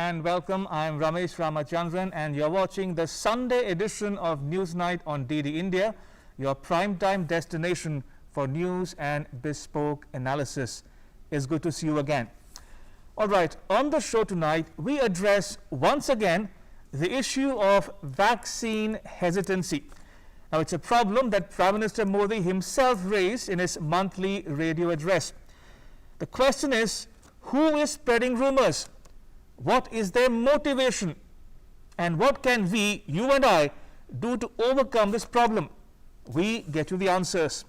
and welcome. I'm Ramesh Ramachandran and you're watching the Sunday edition of Newsnight on DD India, your primetime destination for news and bespoke analysis. It's good to see you again. All right, on the show tonight, we address once again the issue of vaccine hesitancy. Now, it's a problem that Prime Minister Modi himself raised in his monthly radio address. The question is, who is spreading rumors? What is their motivation? And what can we, you and I, do to overcome this problem? We get you the answers.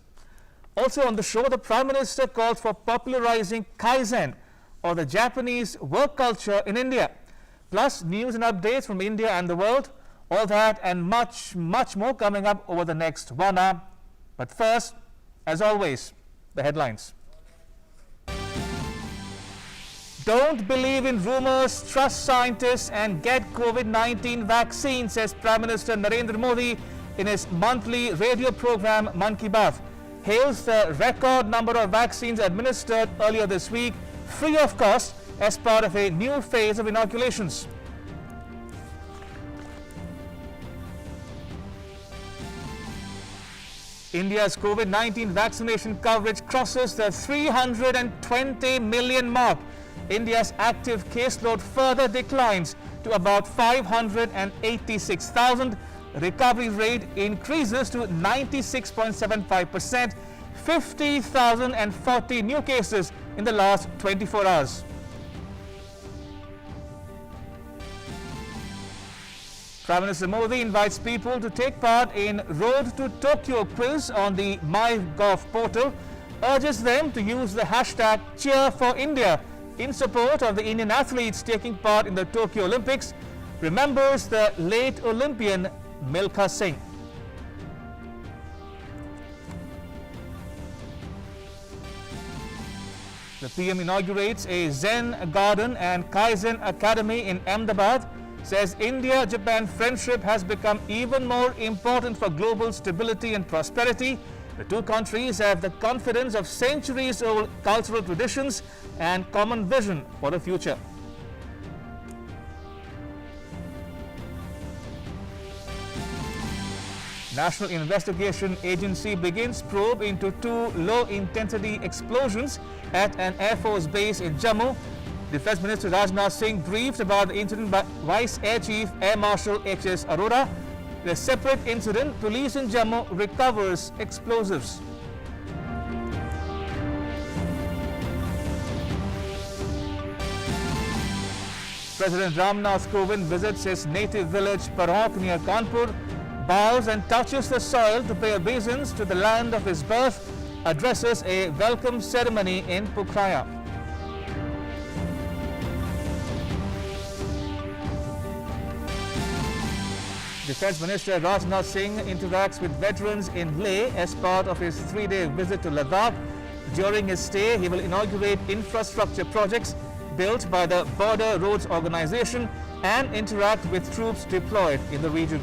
Also on the show, the Prime Minister calls for popularizing Kaizen, or the Japanese work culture in India. Plus, news and updates from India and the world. All that and much, much more coming up over the next 1 hour. But first, as always, the headlines. Don't believe in rumors, trust scientists and get COVID-19 vaccine, says Prime Minister Narendra Modi in his monthly radio program Mann Ki Baat. Hails the record number of vaccines administered earlier this week, free of cost, as part of a new phase of inoculations. India's COVID-19 vaccination coverage crosses the 320 million mark. India's active caseload further declines to about 586,000. Recovery rate increases to 96.75%. 50,040 new cases in the last 24 hours. Prime Minister Modi invites people to take part in Road to Tokyo quiz on the MyGov portal, urges them to use the hashtag #CheerForIndia in support of the Indian athletes taking part in the Tokyo Olympics, remembers the late Olympian Milkha Singh. The PM inaugurates a Zen Garden and Kaizen Academy in Ahmedabad, says India-Japan friendship has become even more important for global stability and prosperity. The two countries have the confidence of centuries-old cultural traditions and common vision for the future. National Investigation Agency begins probe into two low-intensity explosions at an Air Force base in Jammu. Defence Minister Rajnath Singh briefed about the incident by Vice Air Chief Air Marshal H.S. Arora. In a separate incident, police in Jammu recovers explosives. President Ramnath Kovind visits his native village Parhok near Kanpur, bows and touches the soil to pay obeisance to the land of his birth, addresses a welcome ceremony in Pukhraya. Defence Minister Rajnath Singh interacts with veterans in Leh as part of his 3-day visit to Ladakh. During his stay, he will inaugurate infrastructure projects built by the Border Roads Organisation and interact with troops deployed in the region.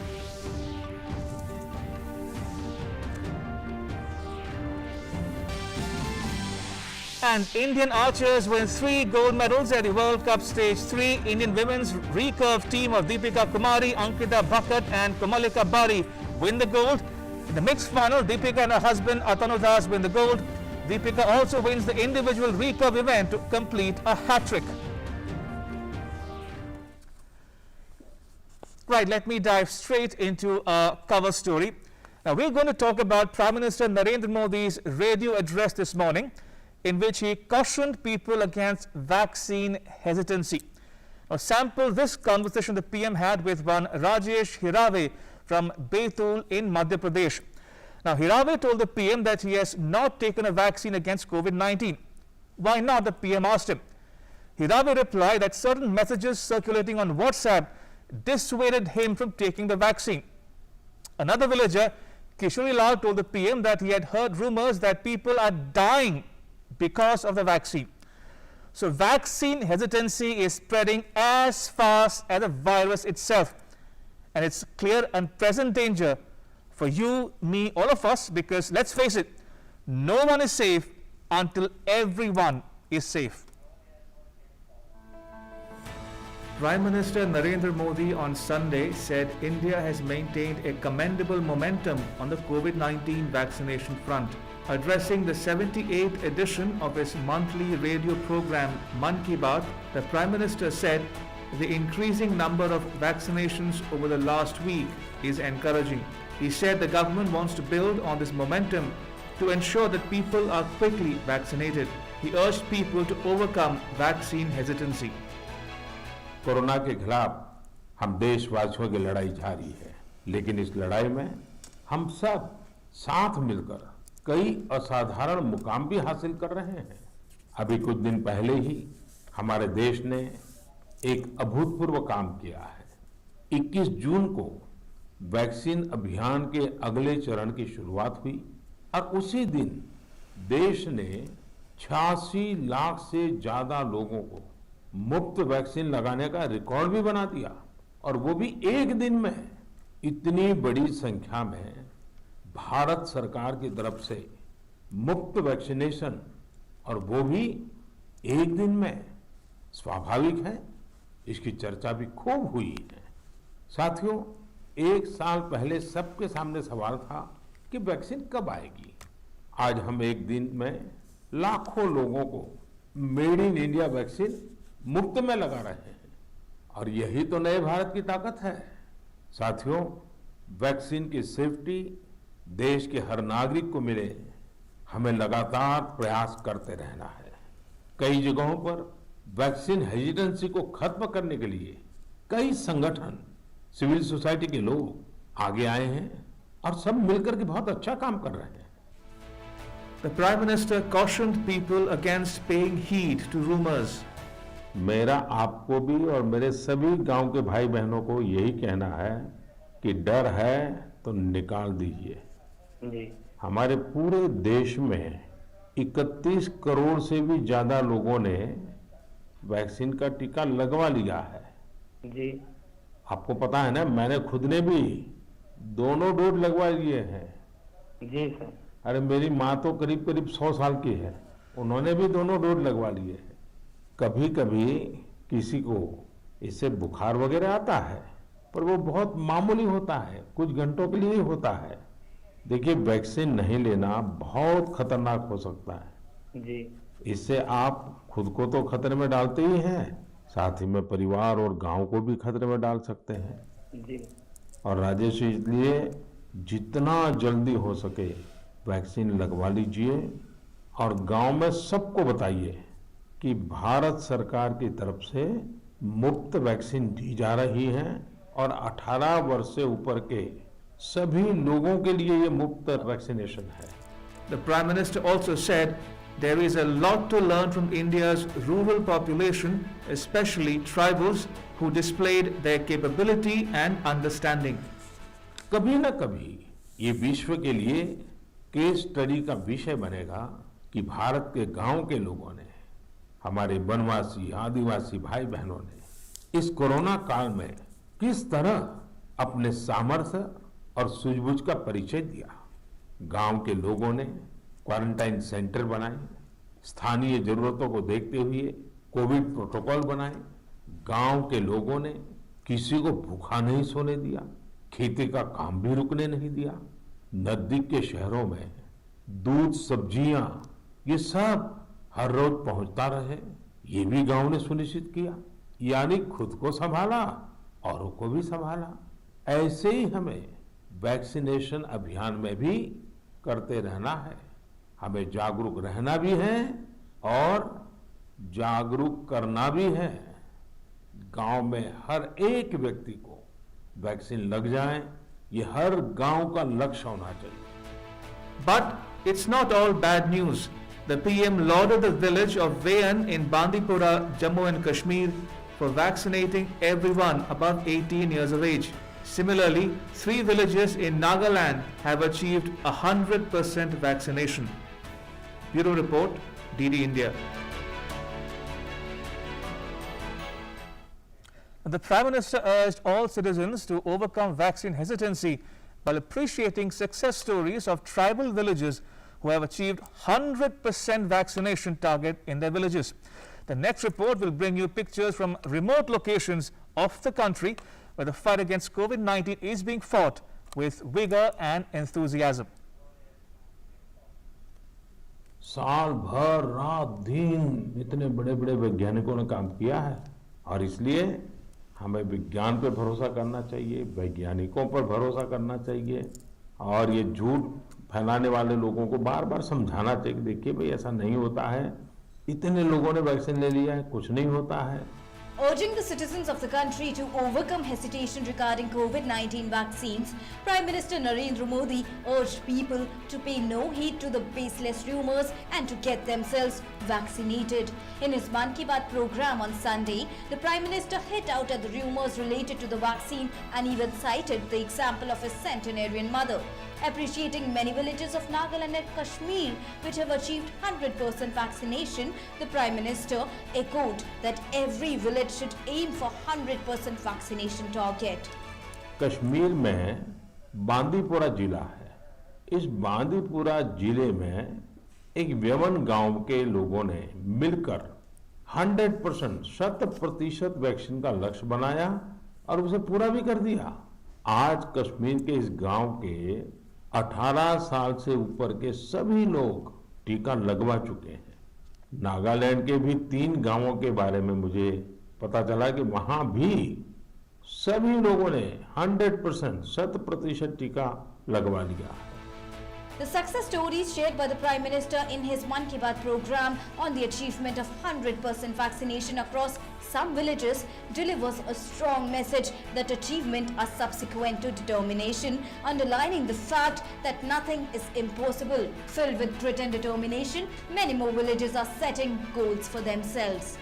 And Indian archers win 3 gold medals at the World Cup Stage 3. Indian women's recurve team of Deepika Kumari, Ankita Bhakat and Komalika Bari win the gold. In the mixed final, Deepika and her husband Atanu Das win the gold. Deepika also wins the individual recurve event to complete a hat-trick. Right, let me dive straight into our cover story. Now, we're going to talk about Prime Minister Narendra Modi's radio address this morning, in which he cautioned people against vaccine hesitancy. Now, sample this conversation the PM had with one Rajesh Hirave from Betul in Madhya Pradesh. Now, Hirave told the PM that he has not taken a vaccine against COVID-19. Why not, the PM asked him. Hirave replied that certain messages circulating on WhatsApp dissuaded him from taking the vaccine. Another villager, Kishori Lal, told the PM that he had heard rumors that people are dying because of the vaccine. So vaccine hesitancy is spreading as fast as the virus itself. And it's clear and present danger for you, me, all of us, because let's face it, no one is safe until everyone is safe. Prime Minister Narendra Modi on Sunday said India has maintained a commendable momentum on the COVID-19 vaccination front. Addressing the 78th edition of his monthly radio program Mann Ki Baat, the Prime Minister said the increasing number of vaccinations over the last week is encouraging. He said the government wants to build on this momentum to ensure that people are quickly vaccinated. He urged people to overcome vaccine hesitancy. Corona के खिलाफ हम देशवासियों की लड़ाई जारी है, लेकिन इस लड़ाई में हम सब साथ मिलकर कई असाधारण मुकाम भी हासिल कर रहे हैं। अभी कुछ दिन पहले ही हमारे देश ने एक अभूतपूर्व काम किया है। 21 जून को वैक्सीन अभियान के अगले चरण की शुरुआत हुई और उसी दिन देश ने 86 लाख से ज्यादा लोगों को मुफ्त वैक्सीन लगाने का रिकॉर्ड भी बना दिया, और वो भी एक दिन में। इतनी बड़ी संख्या में भारत सरकार की तरफ से मुफ्त वैक्सीनेशन, और वो भी एक दिन में, स्वाभाविक है इसकी चर्चा भी खूब हुई है। साथियों, एक साल पहले सबके सामने सवाल था कि वैक्सीन कब आएगी। आज हम एक दिन में लाखों लोगों को मेड इन इंडिया वैक्सीन मुफ्त में लगा रहे हैं, और यही तो नए भारत की ताकत है। साथियों, वैक्सीन की सेफ्टी देश के हर नागरिक को मिले, हमें लगातार प्रयास करते रहना है। कई जगहों पर वैक्सीन हेजिटेंसी को खत्म करने के लिए कई संगठन, सिविल सोसाइटी के लोग आगे आए हैं और सब मिलकर के बहुत अच्छा काम कर रहे हैं। The Prime Minister cautioned people against paying heed to rumors. मेरा आपको भी और मेरे सभी गांव के भाई बहनों को यही कहना है कि डर है तो निकाल दीजिए। जी। हमारे पूरे देश में 31 करोड़ से भी ज्यादा लोगों ने वैक्सीन का टीका लगवा लिया है। जी। आपको पता है ना, मैंने खुद ने भी दोनों डोज लगवा लिए हैं। जी सर। अरे मेरी माँ तो करीब करीब 100 साल की है, उन्होंने भी दोनों डोज लगवा लिए हैं। कभी कभी किसी को इससे बुखार वगैरह आता है, पर वो बहुत मामूली होता है, कुछ घंटों के लिए ही होता है। देखिए, वैक्सीन नहीं लेना बहुत खतरनाक हो सकता है। जी। इससे आप खुद को तो खतरे में डालते ही हैं, साथ ही में परिवार और गांव को भी खतरे में डाल सकते हैं। जी। और राजेश, इसलिए जितना जल्दी हो सके वैक्सीन लगवा लीजिए और गांव में सबको बताइए कि भारत सरकार की तरफ से मुफ्त वैक्सीन दी जा रही है, और 18 वर्ष से ऊपर के सभी लोगों के लिए ये मुफ्त वैक्सीनेशन है। The Prime Minister also said there is a lot to learn from India's rural population, especially tribals, who displayed their capability and understanding. कभी न कभी ये विश्व के लिए केस स्टडी का विषय बनेगा कि भारत के गांव के लोगों ने, हमारे वनवासी आदिवासी भाई बहनों ने इस कोरोना काल में किस तरह अपने सामर्थ्य और सूझबूझ का परिचय दिया। गांव के लोगों ने क्वारंटाइन सेंटर बनाए, स्थानीय जरूरतों को देखते हुए कोविड प्रोटोकॉल बनाए। गांव के लोगों ने किसी को भूखा नहीं सोने दिया, खेती का काम भी रुकने नहीं दिया। नजदीक के शहरों में दूध, सब्जियां, ये सब हर रोज पहुंचता रहे, ये भी गांव ने सुनिश्चित किया। यानी खुद को संभाला, औरों को भी संभाला। ऐसे ही हमें वैक्सीनेशन अभियान में भी करते रहना है। हमें जागरूक रहना भी है और जागरूक करना भी है। गांव में हर एक व्यक्ति को वैक्सीन लग जाए, ये हर गांव का लक्ष्य होना चाहिए। But it's not all bad news. The PM lauded the village of Wayan in Bandipora, Jammu and Kashmir for vaccinating everyone above 18 years of age. Similarly, 3 villages in Nagaland have achieved 100% vaccination. Bureau Report, DD India. The Prime Minister urged all citizens to overcome vaccine hesitancy while appreciating success stories of tribal villages who have achieved 100% vaccination target in their villages. The next report will bring you pictures from remote locations of the country where the fight against COVID-19 is being fought with vigor and enthusiasm. साल भर रात दिन इतने बड़े बड़े वैज्ञानिकों ने काम किया है और इसलिए हमें विज्ञान पर भरोसा करना चाहिए, वैज्ञानिकों पर भरोसा करना चाहिए और ये झूठ फैलाने वाले लोगों को बार बार समझाना चाहिए कि देखिए भाई ऐसा नहीं होता है, इतने लोगों ने वैक्सीन ले लिया है, कुछ नहीं होता है। Urging the citizens of the country to overcome hesitation regarding COVID-19 vaccines, Prime Minister Narendra Modi urged people to pay no heed to the baseless rumours and to get themselves vaccinated. In his Mann Ki Baat program on Sunday, the Prime Minister hit out at the rumours related to the vaccine and even cited the example of his centenarian mother. Appreciating many villages of Nagaland and Kashmir which have achieved 100% vaccination, the Prime Minister echoed that every village should aim for 100% vaccination target. Kashmir में बांदीपुरा जिला है। इस बांदीपुरा जिले में एक व्यवन गांव के लोगों ने मिलकर 100% 100% वैक्सीन का लक्ष्य बनाया और उसे पूरा भी कर दिया। आज कश्मीर के इस गांव के 18 साल से ऊपर के सभी लोग टीका लगवा चुके हैं। नागालैंड के भी 3 गांवों के बारे में मुझे पता चला कि वहां भी सभी लोगों ने 100% 100% टीका लगवा लिया है। The success stories shared by the Prime Minister in his Mann Ki Baat program on the achievement of 100% vaccination across some villages delivers a strong message that achievement are subsequent to determination, underlining the fact that nothing is impossible. Filled with grit and determination, many more villages are setting goals for themselves.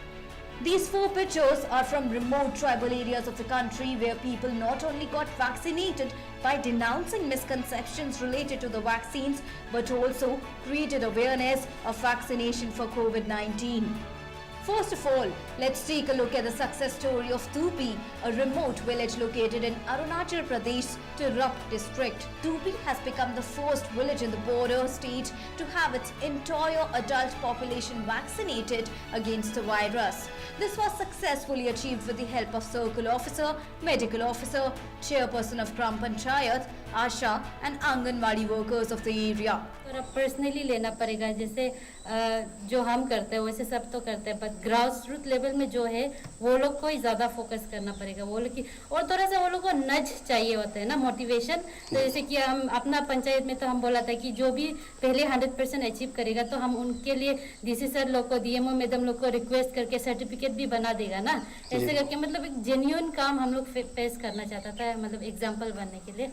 These 4 pictures are from remote tribal areas of the country where people not only got vaccinated by denouncing misconceptions related to the vaccines but also created awareness of vaccination for COVID-19. First of all, let's take a look at the success story of Tupi, a remote village located in Arunachal Pradesh, Tirap district. Tupi has become the first village in the border state to have its entire adult population vaccinated against the virus. This was successfully achieved with the help of circle officer, medical officer, chairperson of Gram Panchayat, Asha and Anganwadi workers of the area. और अब personally लेना पड़ेगा, जैसे जो हम करते हैं वैसे सब तो करते हैं, बट ग्रास रूट लेवल में जो है वो लोग को ही ज़्यादा फोकस करना पड़ेगा। वो लोग की और थोड़ा सा वो लोग को नज चाहिए होता है ना, मोटिवेशन। तो जैसे कि हम अपना पंचायत में तो हम बोला था कि जो भी पहले 100% अचीव करेगा तो हम उनके लिए डीसी सर लोग को, डीएमओ मैडम लोग को रिक्वेस्ट करके सर्टिफिकेट भी बना देगा ना। ऐसे करके मतलब एक जेन्युइन काम हम लोग फेस करना चाहता था, मतलब एग्जाम्पल बनने के लिए।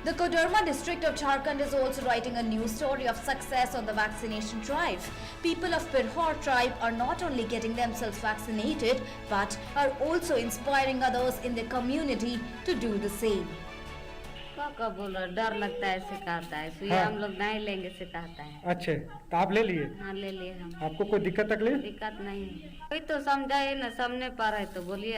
The Koderma district of Jharkhand is also writing a new story of success on the vaccination drive. People of Pirhor tribe are not only getting themselves vaccinated but are also inspiring others in their community to do the same. का बोल रहा, डर लगता है सिखाता है, सुइया हम लोग नहीं लेंगे सिखाता है। अच्छे, तो आप ले लिए? हाँ ले लिए हम। आपको कोई दिक्कत तकलीफ? दिक्कत नहीं है, कोई तो समझाए ना, सामने पर है तो बोलिए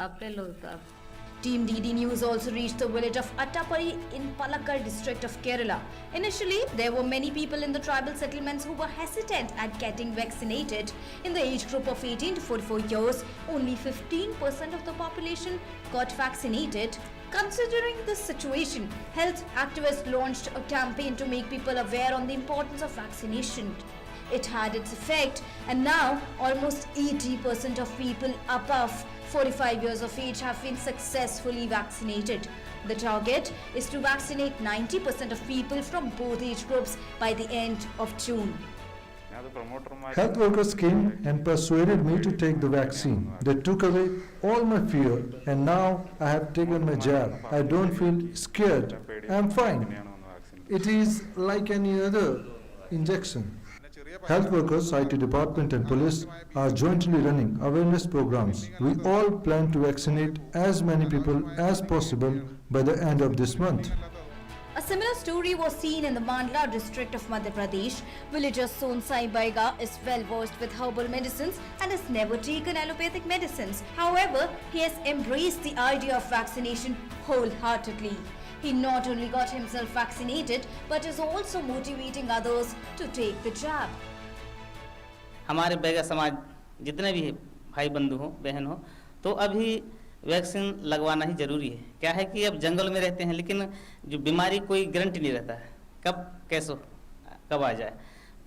आप ले लो तो आप। Team DD News also reached the village of Attapari in Palakkad district of Kerala. Initially, there were many people in the tribal settlements who were hesitant at getting vaccinated. In the age group of 18 to 44 years, only 15% of the population got vaccinated. Considering this situation, health activists launched a campaign to make people aware on the importance of vaccination. It had its effect, and now almost 80% of people above 45 years of age have been successfully vaccinated. The target is to vaccinate 90% of people from both age groups by the end of June. Health workers came and persuaded me to take the vaccine. They took away all my fear, and now I have taken my jab. I don't feel scared. I am fine. It is like any other injection. Health workers, IT department and police are jointly running awareness programs. We all plan to vaccinate as many people as possible by the end of this month. A similar story was seen in the Mandla district of Madhya Pradesh. Villager Sonsai Baiga is well versed with herbal medicines and has never taken allopathic medicines. However, he has embraced the idea of vaccination wholeheartedly. He not only got himself vaccinated but is also motivating others to take the jab. हमारे बैगा समाज जितने भी भाई बंधु हो बहन हो, तो अभी वैक्सीन लगवाना ही जरूरी है। क्या है कि अब जंगल में रहते हैं, लेकिन जो बीमारी कोई गारंटी नहीं रहता है कब कैसे कब आ जाए।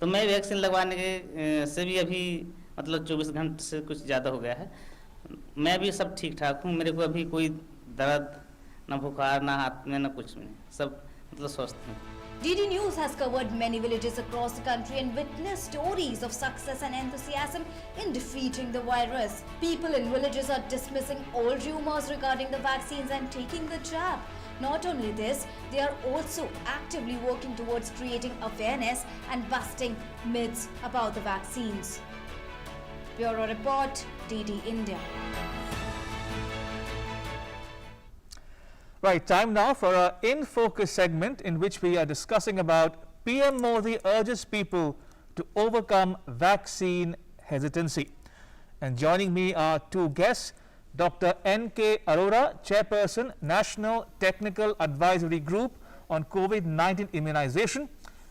तो मैं वैक्सीन लगवाने के से भी अभी मतलब 24 घंटे से कुछ ज़्यादा हो गया है। मैं भी सब ठीक ठाक हूँ, मेरे को अभी कोई दर्द ना बुखार ना हाथ में ना कुछ में, सब मतलब स्वस्थ हूँ। DD News has covered many villages across the country and witnessed stories of success and enthusiasm in defeating the virus. People in villages are dismissing all rumors regarding the vaccines and taking the jab. Not only this, they are also actively working towards creating awareness and busting myths about the vaccines. Bureau Report, DD India. Right, time now for our In Focus segment in which we are discussing about PM Modi urges people to overcome vaccine hesitancy. And joining me are two guests, Dr. N.K. Arora, Chairperson, National Technical Advisory Group on COVID-19 Immunization,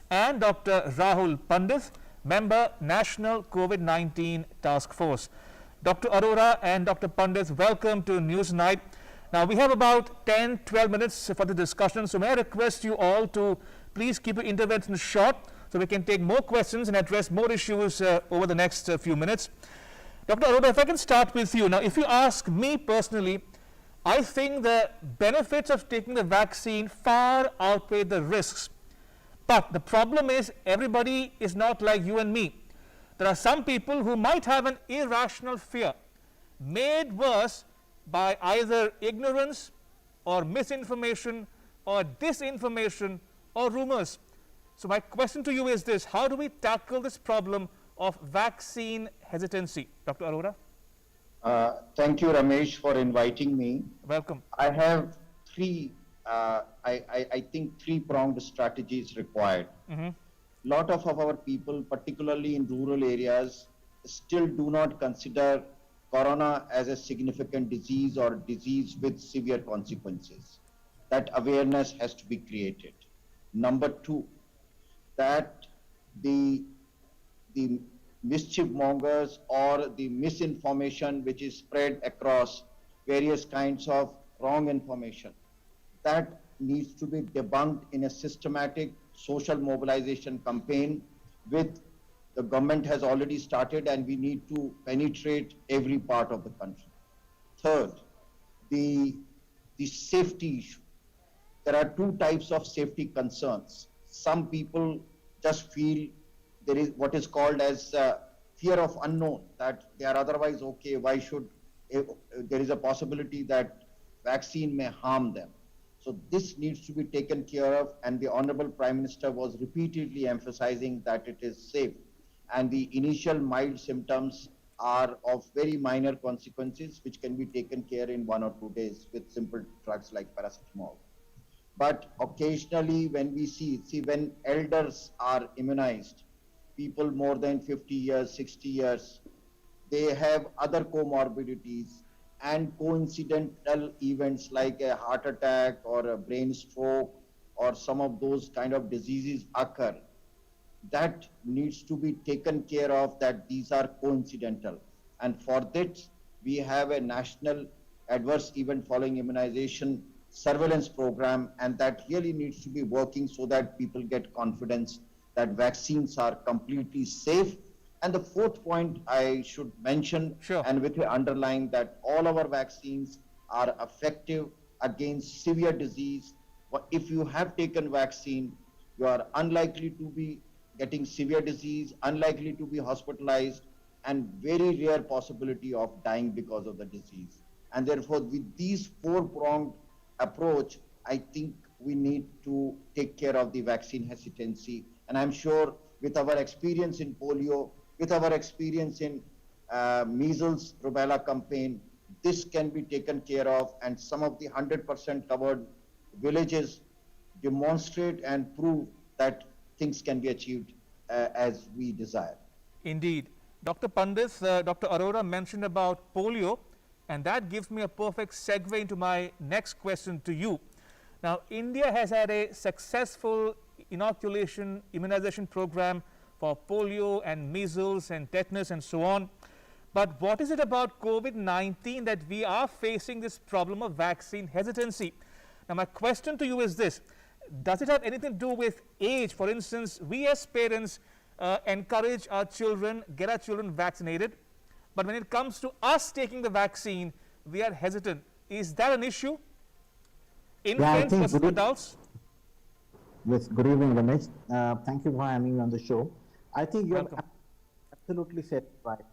and Dr. Rahul Pandit, Member, National COVID-19 Task Force. Dr. Arora and Dr. Pandit, welcome to Newsnight. Now, we have about 10-12 minutes for the discussion, so may I request you all to please keep your interventions short so we can take more questions and address more issues over the next few minutes. Dr. Arora, if I can start with you. Now, if you ask me personally, I think the benefits of taking the vaccine far outweigh the risks. But the problem is everybody is not like you and me. There are some people who might have an irrational fear made worse by either ignorance or misinformation or disinformation or rumors. So my question to you is this: how do we tackle this problem of vaccine hesitancy? Dr. Arora? Thank you, Ramesh, for inviting me. Welcome. I have I think three-pronged strategies required. Lot of our people, particularly in rural areas, still do not consider corona as a significant disease or disease with severe consequences. That awareness has to be created. Number two, that the mischief mongers or the misinformation which is spread across various kinds of wrong information, that needs to be debunked in a systematic social mobilization campaign with the government has already started, and we need to penetrate every part of the country. Third, the safety issue. There are two types of safety concerns. Some people just feel there is what is called as fear of unknown, that they are otherwise okay. Why should there is a possibility that vaccine may harm them? So this needs to be taken care of, and the Honorable Prime Minister was repeatedly emphasizing that it is safe. And the initial mild symptoms are of very minor consequences, which can be taken care in 1 or 2 days with simple drugs like paracetamol. But occasionally when we see when elders are immunized, people more than 50 years, 60 years, they have other comorbidities and coincidental events like a heart attack or a brain stroke or some of those kind of diseases occur. That needs to be taken care of, that these are coincidental. And for that, we have a national adverse event following immunization surveillance program, and that really needs to be working so that people get confidence that vaccines are completely safe. And the fourth point I should mention, and with the underline, that all our vaccines are effective against severe disease. If you have taken vaccine, you are unlikely to be getting severe disease, unlikely to be hospitalized, and very rare possibility of dying because of the disease. And therefore, with these four-pronged approach, I think we need to take care of the vaccine hesitancy. And I'm sure with our experience in polio, with our experience in measles, rubella campaign, this can be taken care of, and some of the 100% covered villages demonstrate and prove that things can be achieved as we desire. Indeed. Dr. Pandit, Dr. Arora mentioned about polio, and that gives me a perfect segue into my next question to you. Now, India has had a successful immunization program for polio and measles and tetanus and so on. But what is it about COVID-19 that we are facing this problem of vaccine hesitancy? Now, my question to you is this. Does it have anything to do with age? For instance, we as parents encourage our children, get our children vaccinated. But when it comes to us taking the vaccine, we are hesitant. Is that an issue? Infants versus adults? Yes, good evening, Ramesh. Thank you for having me on the show. I think you have Welcome. absolutely said right,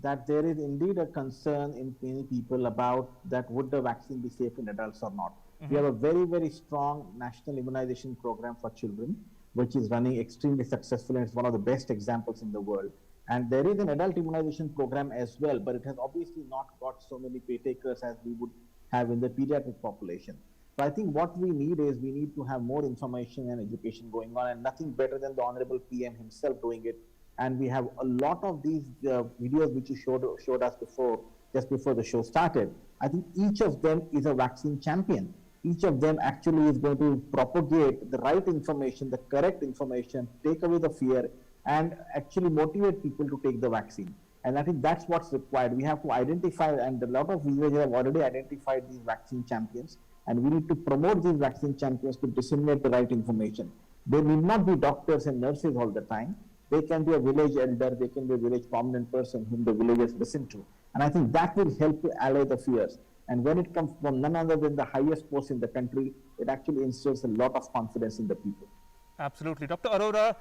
that there is indeed a concern in many people about that would the vaccine be safe in adults or not. We have a very, very strong national immunization program for children, which is running extremely successful, and it's one of the best examples in the world. And there is an adult immunization program as well, but it has obviously not got so many partakers as we would have in the pediatric population. So I think what we need is we need to have more information and education going on, and nothing better than the Honorable PM himself doing it. And we have a lot of these videos which you showed us before, just before the show started. I think each of them is a vaccine champion. Each of them actually is going to propagate the right information, the correct information, take away the fear, and actually motivate people to take the vaccine. And I think that's what's required. We have to identify, and a lot of viewers have already identified these vaccine champions, and we need to promote these vaccine champions to disseminate the right information. They need not be doctors and nurses all the time. They can be a village elder, they can be a village prominent person whom the villagers listen to. And I think that will help to allay the fears. And when it comes from none other than the highest post in the country, it actually instills a lot of confidence in the people. Absolutely. Dr. Arora,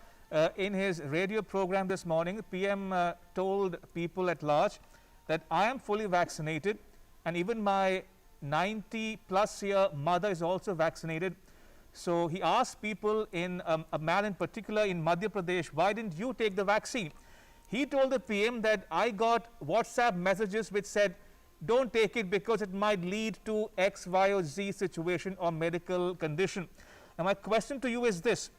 in his radio program this morning, PM told people at large that I am fully vaccinated, and even my 90-plus-year mother is also vaccinated. So he asked people, in a man in particular in Madhya Pradesh, why didn't you take the vaccine? He told the PM that I got WhatsApp messages which said, don't take it because it might lead to X, Y, or Z situation or medical condition. Now, my question to you is this.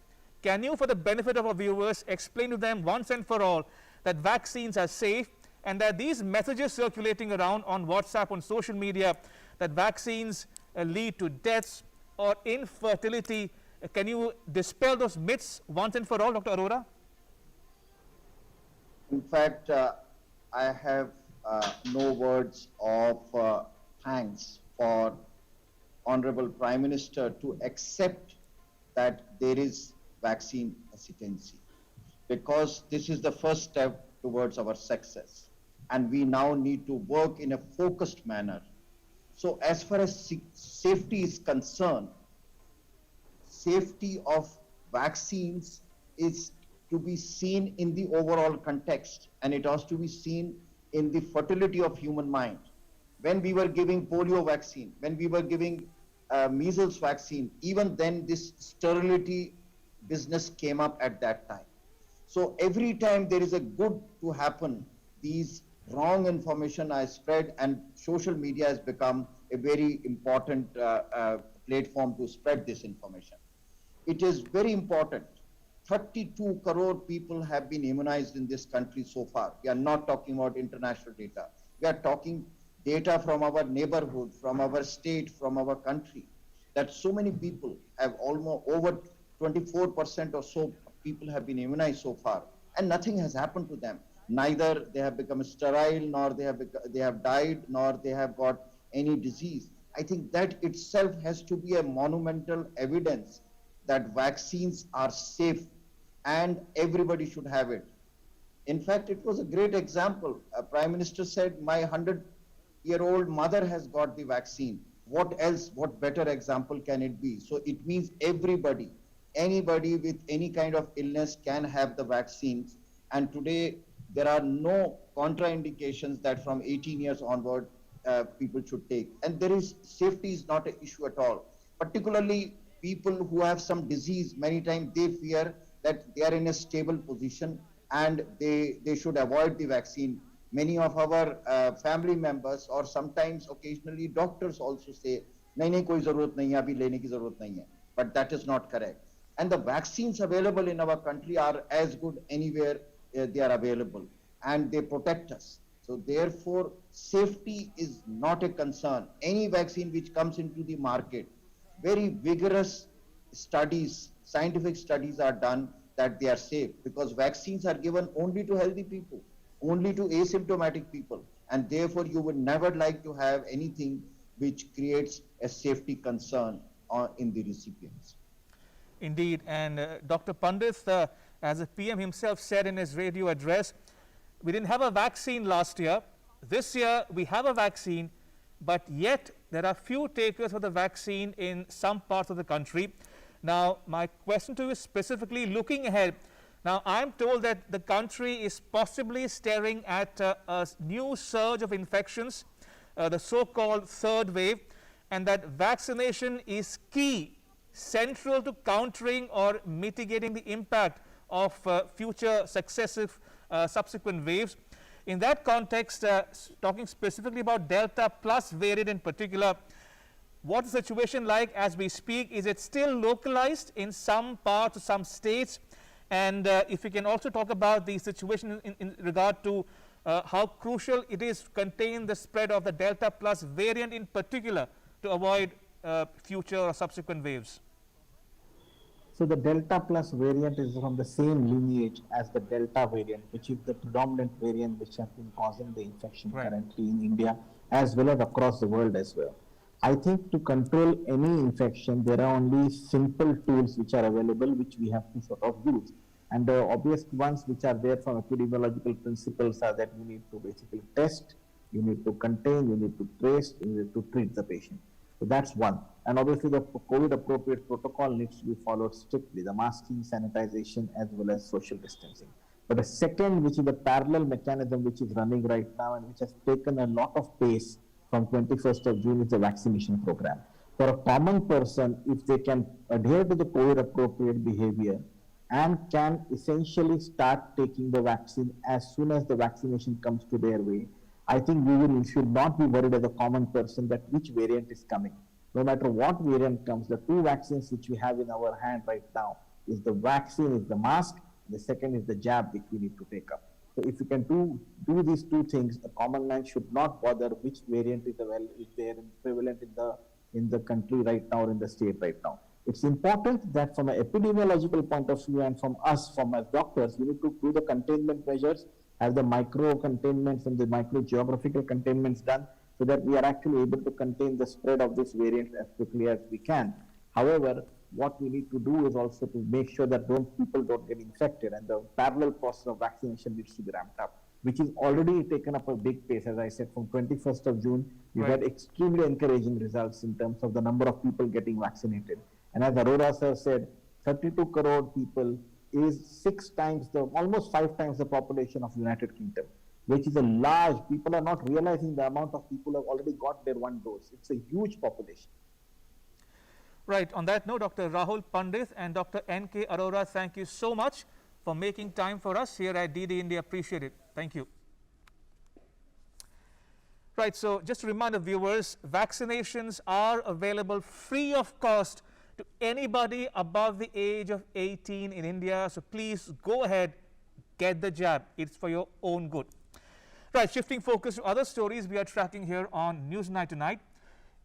Can you, for the benefit of our viewers, explain to them once and for all that vaccines are safe, and that these messages circulating around on WhatsApp, on social media, that vaccines lead to deaths or infertility, can you dispel those myths once and for all, Dr. Arora? In fact, I have no words of thanks for Honorable Prime Minister to accept that there is vaccine hesitancy, because this is the first step towards our success, and we now need to work in a focused manner. So as far as safety is concerned, safety of vaccines is to be seen in the overall context, and it has to be seen in the fertility of human mind. When we were giving polio vaccine, when we were giving measles vaccine, even then this sterility business came up at that time. So every time there is a good to happen, these wrong information are spread, and social media has become a very important platform to spread this information. It is very important. 32 crore people have been immunized in this country so far. We are not talking about international data. We are talking data from our neighborhood, from our state, from our country, that so many people have almost over 24% or so people have been immunized so far, and nothing has happened to them. Neither they have become sterile, nor they have died, nor they have got any disease. I think that itself has to be a monumental evidence that vaccines are safe and everybody should have it. In fact, it was a great example. Prime Minister said, my 100-year-old mother has got the vaccine. What else, what better example can it be? So it means everybody, anybody with any kind of illness can have the vaccines. And today, there are no contraindications that from 18 years onward, people should take. And safety is not an issue at all. Particularly people who have some disease, many times they fear that they are in a stable position and they should avoid the vaccine. Many of our family members, or sometimes occasionally doctors also say, nahi koi zarurat nahi hai, abhi lene ki zarurat nahi hai. But that is not correct. And the vaccines available in our country are as good anywhere they are available, and they protect us. So therefore, safety is not a concern. Any vaccine which comes into the market, very vigorous studies, scientific studies are done that they are safe, because vaccines are given only to healthy people. only to asymptomatic people, and therefore you would never like to have anything which creates a safety concern in the recipients. Indeed, and Dr. Pandit, as the PM himself said in his radio address, we didn't have a vaccine last year. This year we have a vaccine, but yet there are few takers of the vaccine in some parts of the country. Now, my question to you is specifically looking ahead. Now, I'm told that the country is possibly staring at a new surge of infections, the so-called third wave, and that vaccination is key, central to countering or mitigating the impact of future successive subsequent waves. In that context, talking specifically about Delta Plus variant in particular, what's the situation like as we speak? Is it still localized in some parts or some states? And if we can also talk about the situation in regard to how crucial it is to contain the spread of the Delta Plus variant in particular to avoid future or subsequent waves. So the Delta Plus variant is from the same lineage as the Delta variant, which is the predominant variant which has been causing the infection currently in India as well as across the world as well. I think to control any infection, there are only simple tools which are available, which we have to sort of use. And the obvious ones which are there from epidemiological principles are that you need to basically test, you need to contain, you need to trace, you need to treat the patient. So that's one. And obviously the COVID appropriate protocol needs to be followed strictly, the masking, sanitization, as well as social distancing. But the second, which is a parallel mechanism which is running right now and which has taken a lot of pace from 21st of June, is the vaccination program. For a common person, if they can adhere to the COVID appropriate behavior and can essentially start taking the vaccine as soon as the vaccination comes to their way, I think we should not be worried as a common person that which variant is coming. No matter what variant comes, the two vaccines which we have in our hand right now is the vaccine, is the mask, the second is the jab which we need to take up. So if you can do these two things, a common man should not bother which variant is there prevalent in the country right now or in the state right now. It's important that from an epidemiological point of view and from us, from as doctors, we need to do the containment measures, have the micro containments and the micro geographical containments done so that we are actually able to contain the spread of this variant as quickly as we can. However, what we need to do is also to make sure that people don't get infected, and the parallel process of vaccination needs to be ramped up, which is already taken up a big pace. As I said, from 21st of June, we've had extremely encouraging results in terms of the number of people getting vaccinated. And as Arora sir said, 32 crore people is almost 5 times the population of United Kingdom, which is a large, people are not realizing the amount of people who have already got their one dose. It's a huge population. Right. On that note, Dr. Rahul Pandit and Dr. N.K. Arora, thank you so much for making time for us here at DD India. Appreciate it. Thank you. Right. So just to remind the viewers, vaccinations are available free of cost to anybody above the age of 18 in India. So please go ahead, get the jab. It's for your own good. Right. Shifting focus to other stories we are tracking here on Newsnight tonight.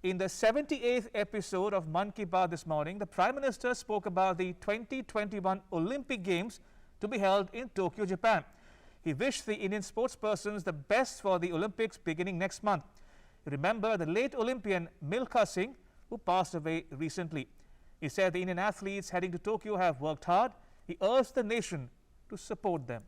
In the 78th episode of Mann Ki Baat this morning, the Prime Minister spoke about the 2021 Olympic Games to be held in Tokyo, Japan. He wished the Indian sportspersons the best for the Olympics beginning next month. Remember the late Olympian Milkha Singh, who passed away recently. He said the Indian athletes heading to Tokyo have worked hard. He urged the nation to support them.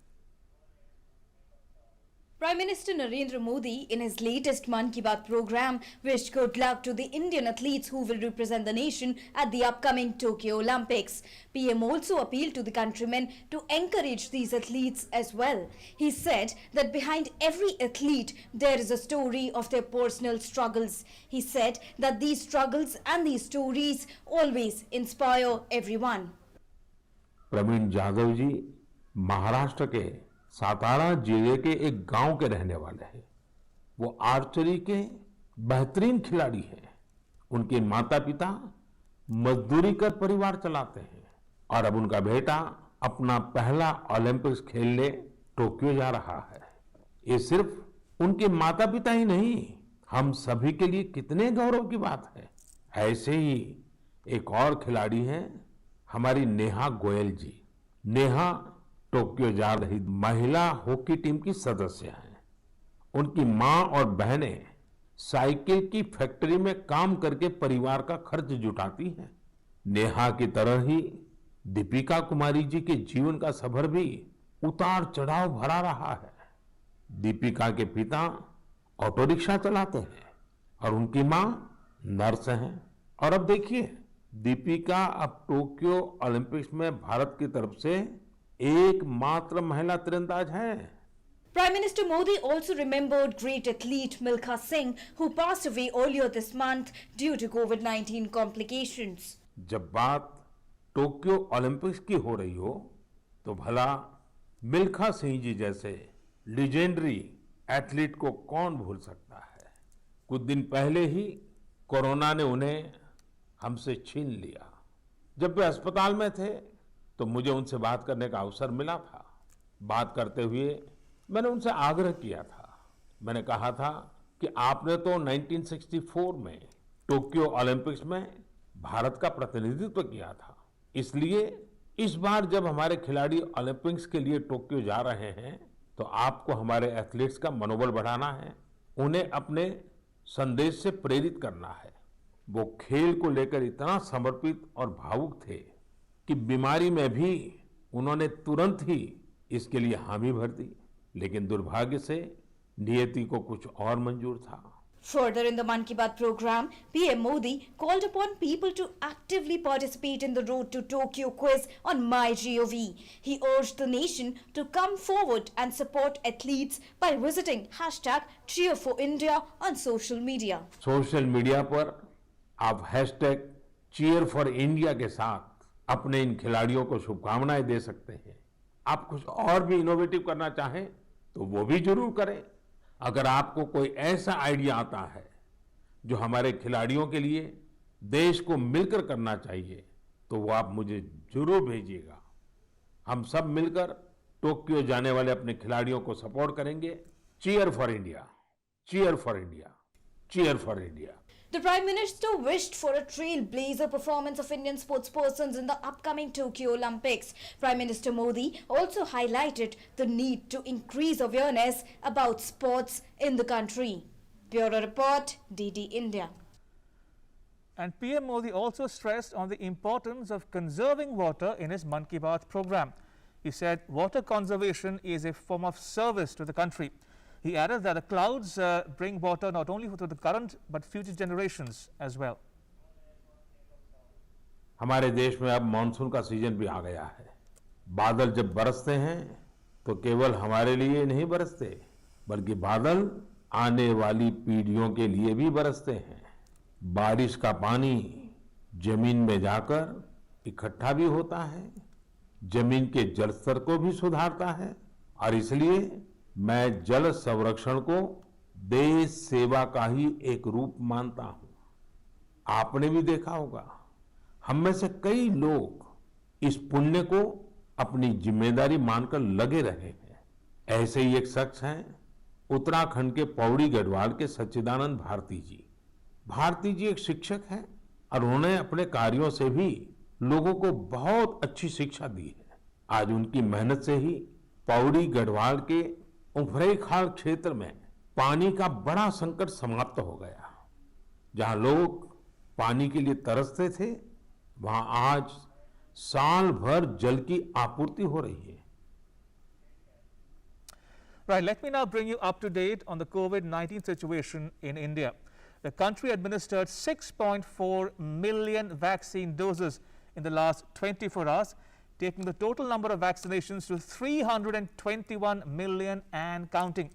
Prime Minister Narendra Modi, in his latest Mann Ki Baat program, wished good luck to the Indian athletes who will represent the nation at the upcoming Tokyo Olympics. PM also appealed to the countrymen to encourage these athletes as well. He said that behind every athlete, there is a story of their personal struggles. He said that these struggles and these stories always inspire everyone. Praveen Jadhav जी महाराष्ट्र के सातारा जिले के एक गांव के रहने वाले हैं। वो आर्चरी के बेहतरीन खिलाड़ी हैं। उनके माता पिता मजदूरी कर परिवार चलाते हैं और अब उनका बेटा अपना पहला ओलंपिक्स खेलने टोक्यो जा रहा है। ये सिर्फ उनके माता पिता ही नहीं, हम सभी के लिए कितने गौरव की बात है। ऐसे ही एक और खिलाड़ी हैं हमारी नेहा गोयल जी। नेहा टोक्यो जा रही महिला हॉकी टीम की सदस्य हैं। उनकी मां और बहनें साइकिल की फैक्ट्री में काम करके परिवार का खर्च जुटाती हैं। नेहा की तरह ही दीपिका कुमारी जी के जीवन का सफर भी उतार चढ़ाव भरा रहा है। दीपिका के पिता ऑटो रिक्शा चलाते हैं और उनकी मां नर्स हैं। और अब देखिए, दीपिका अब टोक्यो ओलंपिक्स में भारत की तरफ से एकमात्र महिला तीरंदाज हैं। Prime Minister Modi also remembered great athlete Milkha Singh, who passed away earlier this month due to COVID-19 complications. जब बात टोक्यो ओलंपिक्स की हो रही हो तो भला मिल्खा सिंह जी जैसे लीजेंडरी एथलीट को कौन भूल सकता है। कुछ दिन पहले ही कोरोना ने उन्हें हमसे छीन लिया। जब वे अस्पताल में थे तो मुझे उनसे बात करने का अवसर मिला था। बात करते हुए मैंने उनसे आग्रह किया था। मैंने कहा था कि आपने तो 1964 में टोक्यो ओलंपिक्स में भारत का प्रतिनिधित्व किया था, इसलिए इस बार जब हमारे खिलाड़ी ओलंपिक्स के लिए टोक्यो जा रहे हैं तो आपको हमारे एथलीट्स का मनोबल बढ़ाना है, उन्हें अपने संदेश से प्रेरित करना है। वो खेल को लेकर इतना समर्पित और भावुक थे कि बीमारी में भी उन्होंने तुरंत ही इसके लिए हामी भर दी, लेकिन दुर्भाग्य से नियति को कुछ और मंजूर था। Further in the Mann Ki Baat program, PM Modi called upon people to actively participate in the Road to Tokyo quiz on MyGov. He urged the nation to come forward and support athletes by visiting #Cheer4India on social media. Social media पर आप #Cheer4India के साथ अपने इन खिलाड़ियों को शुभकामनाएं दे सकते हैं। आप कुछ और भी इनोवेटिव करना चाहें तो वो भी जरूर करें। अगर आपको कोई ऐसा आइडिया आता है जो हमारे खिलाड़ियों के लिए देश को मिलकर करना चाहिए तो वो आप मुझे जरूर भेजिएगा। हम सब मिलकर टोक्यो जाने वाले अपने खिलाड़ियों को सपोर्ट करेंगे। Cheer for India, cheer for India, cheer for India. The Prime Minister wished for a trailblazer performance of Indian sportspersons in the upcoming Tokyo Olympics. Prime Minister Modi also highlighted the need to increase awareness about sports in the country. Bureau Report, DD India. And PM Modi also stressed on the importance of conserving water in his Mann Ki Baat program. He said water conservation is a form of service to the country. He added that the clouds bring water not only to the current but future generations as well. हमारे देश में अब monsoon का season भी आ गया है। बादल जब बरसते हैं तो केवल हमारे लिए नहीं बरसते, बल्कि बादल आने वाली पीढ़ियों के लिए भी बरसते हैं। बारिश का पानी जमीन में जाकर इकट्ठा भी होता है, जमीन के जल स्तर को भी सुधारता है, और इसलिए मैं जल संरक्षण को देश सेवा का ही एक रूप मानता हूं। आपने भी देखा होगा, हम में से कई लोग इस पुण्य को अपनी जिम्मेदारी मानकर लगे रहे हैं। ऐसे ही एक शख्स हैं उत्तराखंड के पौड़ी गढ़वाल के सच्चिदानंद भारती जी। भारती जी एक शिक्षक हैं और उन्होंने अपने कार्यों से भी लोगों को बहुत अच्छी शिक्षा दी है। आज उनकी मेहनत से ही पौड़ी गढ़वाल के उफरैंखाल क्षेत्र में पानी का बड़ा संकट समाप्त हो गया। जहां लोग पानी के लिए तरसते थे, वहां आज साल भर जल की आपूर्ति हो रही है। Right, let me now bring you up to date on the COVID-19 situation in India. The country administered 6.4 million vaccine doses in the last 24 hours, taking the total number of vaccinations to 321 million and counting.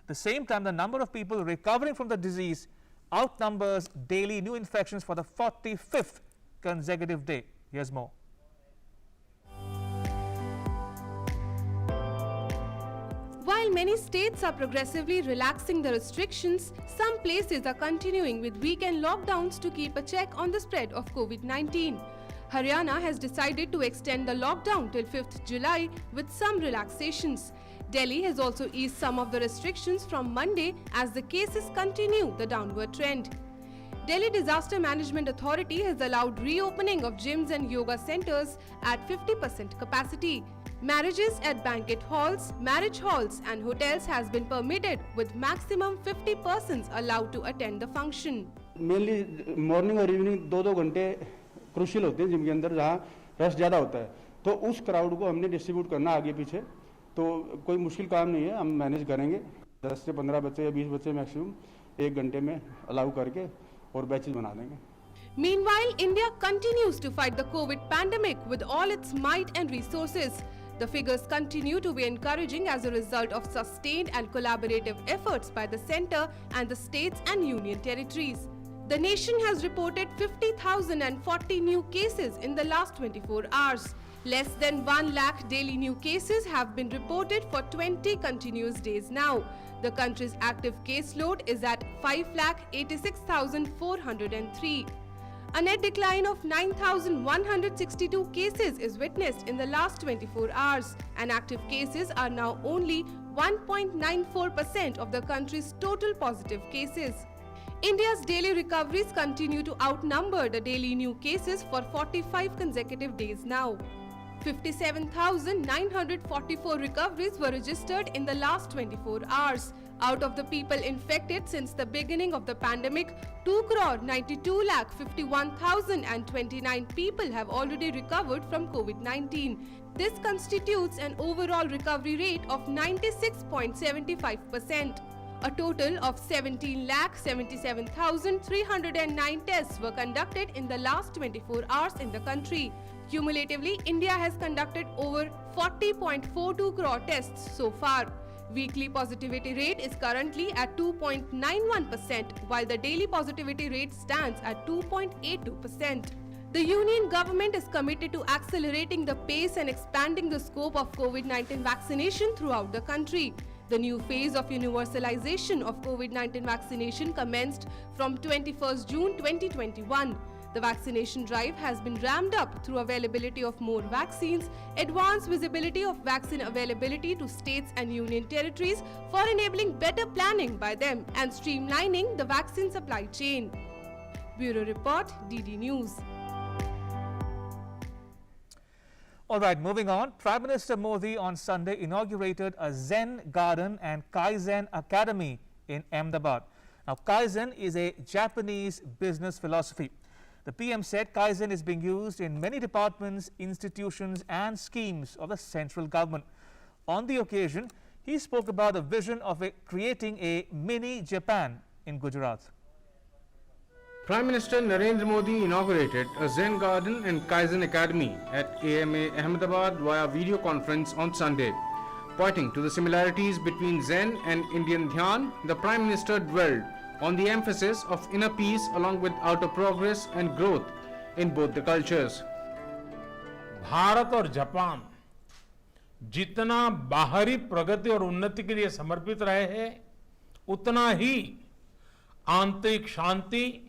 At the same time, the number of people recovering from the disease outnumbers daily new infections for the 45th consecutive day. Here's more. While many states are progressively relaxing the restrictions, some places are continuing with weekend lockdowns to keep a check on the spread of COVID-19. Haryana has decided to extend the lockdown till 5th July with some relaxations. Delhi has also eased some of the restrictions from Monday as the cases continue the downward trend. Delhi Disaster Management Authority has allowed reopening of gyms and yoga centers at 50% capacity. Marriages at banquet halls, marriage halls and hotels has been permitted with maximum 50 persons allowed to attend the function. Mainly morning और evening 2-2 घंटे crucial होते हैं gym के अंदर, जहाँ rush ज़्यादा होता है, तो उस क्राउड को हमने डिस्ट्रीब्यूट करना आगे पीछे, तो कोई मुश्किल काम नहीं है, हम मैनेज करेंगे। 10 से 15 बच्चे या 20 बच्चे मैक्सिमम 1 घंटे में अलाउ करके और बैचेज बना देंगे। Meanwhile, India continues to fight the COVID pandemic with all its might and resources. The figures continue to be encouraging as a result of sustained and collaborative efforts by the centre and the states and union territories. The nation has reported 50,040 new cases in the last 24 hours. Less than 1 lakh daily new cases have been reported for 20 continuous days now. The country's active caseload is at 5,86,403. A net decline of 9,162 cases is witnessed in the last 24 hours, and active cases are now only 1.94% of the country's total positive cases. India's daily recoveries continue to outnumber the daily new cases for 45 consecutive days now. 57,944 recoveries were registered in the last 24 hours. Out of the people infected since the beginning of the pandemic, 2,92,51,029 people have already recovered from COVID-19. This constitutes an overall recovery rate of 96.75%. A total of 17,77,309 tests were conducted in the last 24 hours in the country. Cumulatively, India has conducted over 40.42 crore tests so far. Weekly positivity rate is currently at 2.91%, while the daily positivity rate stands at 2.82%. The Union government is committed to accelerating the pace and expanding the scope of COVID-19 vaccination throughout the country. The new phase of universalization of COVID-19 vaccination commenced from 21st June 2021. The vaccination drive has been ramped up through availability of more vaccines, advanced visibility of vaccine availability to states and union territories for enabling better planning by them, and streamlining the vaccine supply chain. Bureau Report, DD News. All right, moving on. Prime Minister Modi on Sunday inaugurated a Zen Garden and Kaizen Academy in Ahmedabad. Now, Kaizen is a Japanese business philosophy. The PM said Kaizen is being used in many departments, institutions and schemes of the central government. On the occasion, he spoke about the vision of creating a mini Japan in Gujarat. Prime Minister Narendra Modi inaugurated a Zen Garden and Kaizen Academy at AMA Ahmedabad via video conference on Sunday. Pointing to the similarities between Zen and Indian Dhyan, the Prime Minister dwelled on the emphasis of inner peace along with outer progress and growth in both the cultures. Bharat और Japan जितना बाहरी प्रगति और उन्नति के लिए समर्पित रहे हैं, उतना ही आंतरिक शांति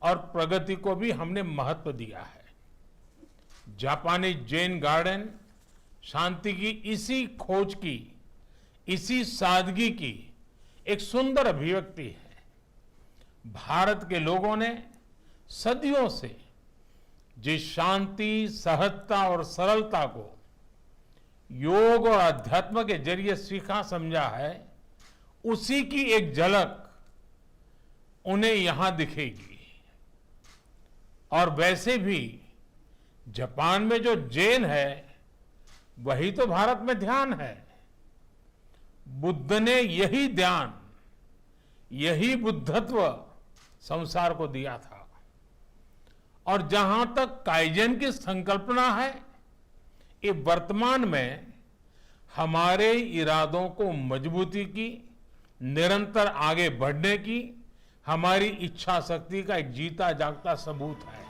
और प्रगति को भी हमने महत्व दिया है। जापानी जैन गार्डन शांति की इसी खोज की, इसी सादगी की एक सुंदर अभिव्यक्ति है। भारत के लोगों ने सदियों से जिस शांति, सहजता और सरलता को योग और अध्यात्म के जरिए सीखा समझा है, उसी की एक झलक उन्हें यहां दिखेगी। और वैसे भी जापान में जो जैन है, वही तो भारत में ध्यान है। बुद्ध ने यही ध्यान, यही बुद्धत्व संसार को दिया था। और जहां तक काइजन की संकल्पना है, ये वर्तमान में हमारे इरादों को मजबूती की, निरंतर आगे बढ़ने की हमारी इच्छा शक्ति का एक जीता जागता सबूत है।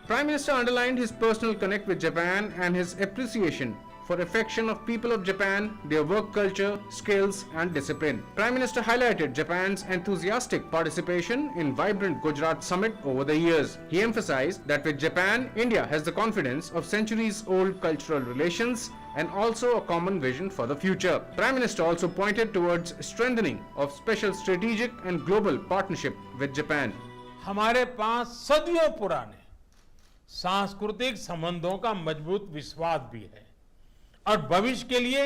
Prime Minister underlined his personal connect with Japan and his appreciation for affection of people of Japan, their work culture, skills and discipline. Prime Minister highlighted Japan's enthusiastic participation in vibrant Gujarat summit over the years. He emphasized that with Japan, India has the confidence of centuries-old cultural relations and also a common vision for the future. Prime Minister also pointed towards strengthening of special strategic and global partnership with Japan. हमारे पास सदियों पुराने सांस्कृतिक संबंधों का मजबूत विश्वास भी है और भविष्य के लिए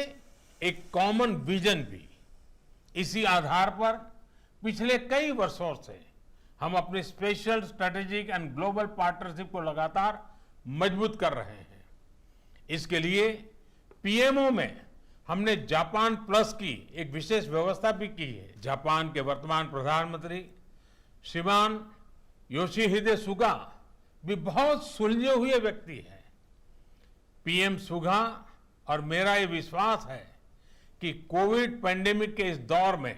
एक कॉमन विजन भी। इसी आधार पर पिछले कई वर्षों से हम अपनी special strategic and global partnership को लगातार मजबूत कर रहे हैं। इसके लिए पीएमओ में हमने जापान प्लस की एक विशेष व्यवस्था भी की है। जापान के वर्तमान प्रधानमंत्री श्रीमान योशिहिदे सुगा भी बहुत सुलझे हुए व्यक्ति हैं। पीएम सुगा और मेरा ये विश्वास है कि कोविड पैंडेमिक के इस दौर में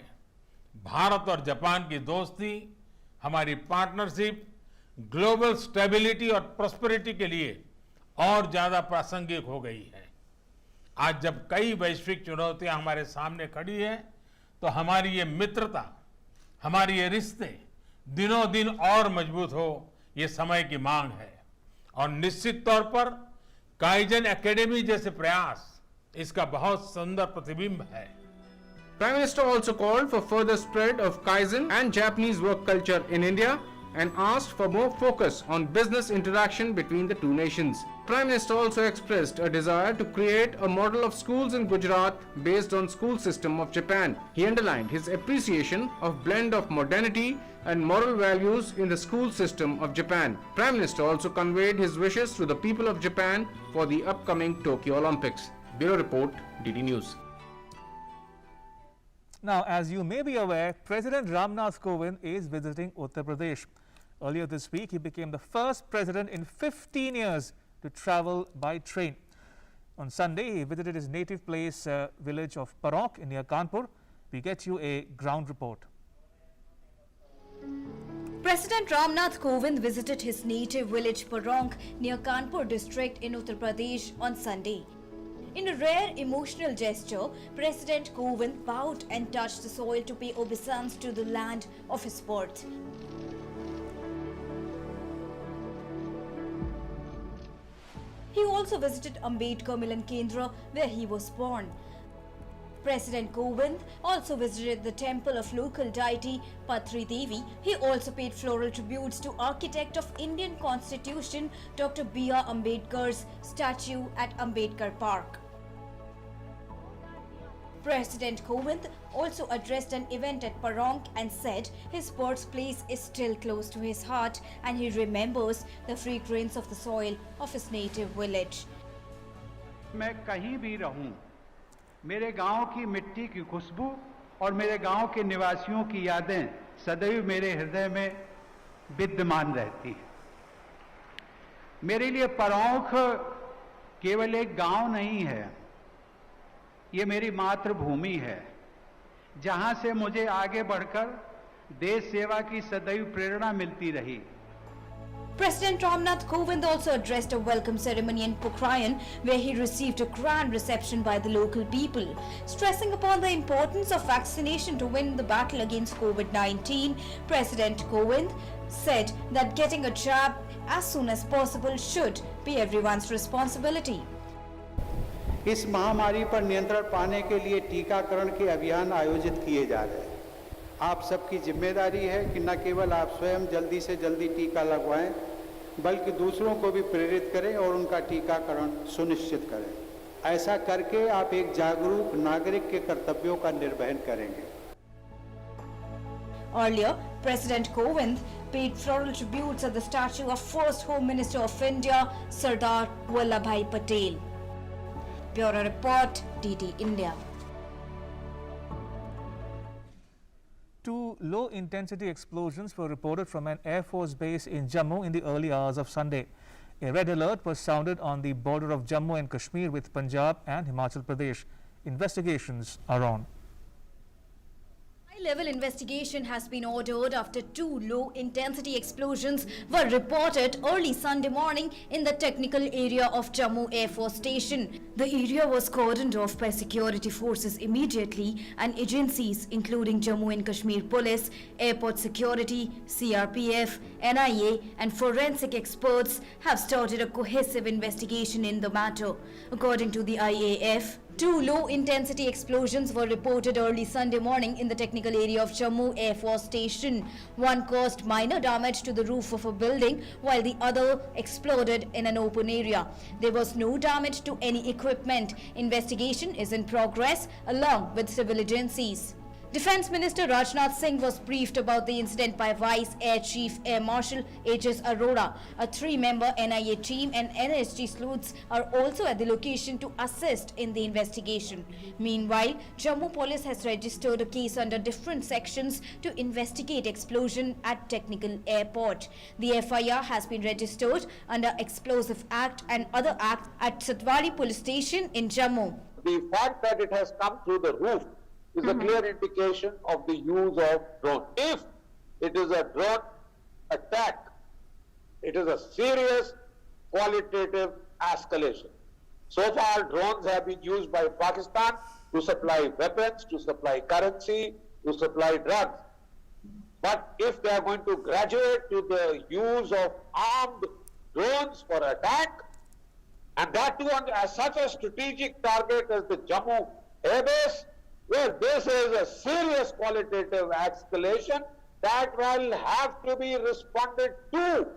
भारत और जापान की दोस्ती, हमारी पार्टनरशिप ग्लोबल स्टेबिलिटी और प्रॉस्पेरिटी के लिए और ज्यादा प्रासंगिक हो गई है। आज जब कई वैश्विक चुनौतियां हमारे सामने खड़ी है, तो हमारी ये मित्रता, हमारी ये रिश्ते दिनों दिन और मजबूत हो, ये समय की मांग है। और निश्चित तौर पर काइजन एकेडमी जैसे प्रयास इसका बहुत सुंदर प्रतिबिंब है। Prime Minister also called for further spread of Kaizen and Japanese work culture in India and asked for more focus on business interaction between the two nations. Prime Minister also expressed a desire to create a model of schools in Gujarat based on school system of Japan. He underlined his appreciation of blend of modernity and moral values in the school system of Japan. Prime Minister also conveyed his wishes to the people of Japan for the upcoming Tokyo Olympics. Bureau Report, DD News. Now, as you may be aware, President Ramnath Kovind is visiting Uttar Pradesh. Earlier this week, he became the first president in 15 years to travel by train. On Sunday, he visited his native place, village of Paronk near Kanpur. We get you a ground report. President Ramnath Kovind visited his native village Paronk near Kanpur district in Uttar Pradesh on Sunday. In a rare emotional gesture, President Kovind bowed and touched the soil to pay obeisance to the land of his birth. He also visited Ambedkar Milan Kendra, where he was born. President Kovind also visited the temple of local deity Patri Devi. He also paid floral tributes to architect of Indian Constitution Dr. B.R. Ambedkar's statue at Ambedkar Park. President Kovind also addressed an event at Paronk and said his birthplace is still close to his heart and he remembers the fragrance of the soil of his native village. मैं कहीं भी रहूं, मेरे गांव की मिट्टी की खुशबू और मेरे गांव के निवासियों की यादें सदैव मेरे हृदय में विद्यमान रहती हैं। मेरे लिए परोंख केवल एक गांव नहीं है, ये मेरी मातृभूमि है, जहां से मुझे आगे बढ़कर देश सेवा की सदैव प्रेरणा मिलती रही। President Ramnath Kovind also addressed a welcome ceremony in Pokrayan, where he received a grand reception by the local people. Stressing upon the importance of vaccination to win the battle against COVID-19, President Kovind said that getting a jab as soon as possible should be everyone's responsibility. इस महामारी पर नियंत्रण पाने के लिए टीकाकरण के अभियान आयोजित किए जा रहे हैं। आप सबकी जिम्मेदारी है कि न केवल आप स्वयं जल्दी से जल्दी टीका लगवाएं, बल्कि दूसरों को भी प्रेरित करें और उनका टीकाकरण सुनिश्चित करें। ऐसा करके आप एक जागरूक नागरिक के कर्तव्यों का निर्वहन करेंगे। Earlier, President Kovind paid floral tributes at the statue of first Home Minister of India, Sardar Vallabhbhai Patel. Bureau Report, DD India. Two low-intensity explosions were reported from an Air Force base in Jammu in the early hours of Sunday. A red alert was sounded on the border of Jammu and Kashmir with Punjab and Himachal Pradesh. Investigations are on. High-level investigation has been ordered after two low-intensity explosions were reported early Sunday morning in the technical area of Jammu Air Force Station. The area was cordoned off by security forces immediately, and agencies including Jammu and Kashmir Police, Airport Security, CRPF, NIA and forensic experts have started a cohesive investigation in the matter. According to the IAF, Two low-intensity explosions were reported early Sunday morning in the technical area of Jammu Air Force Station. One caused minor damage to the roof of a building, while the other exploded in an open area. There was no damage to any equipment. Investigation is in progress along with civil agencies. Defence Minister Rajnath Singh was briefed about the incident by Vice Air Chief Air Marshal H.S. Arora. A three-member NIA team and NSG sleuths are also at the location to assist in the investigation. Meanwhile, Jammu Police has registered a case under different sections to investigate explosion at Technical Airport. The FIR has been registered under Explosive Act and other acts at Satwari Police Station in Jammu. The fact that it has come through the roof is a clear indication of the use of drone. If it is a drone attack, it is a serious qualitative escalation. So far, drones have been used by Pakistan to supply weapons, to supply currency, to supply drugs. But if they are going to graduate to the use of armed drones for attack, and that too on such a strategic target as the Jammu Air Base, well, this is a serious qualitative escalation that will have to be responded to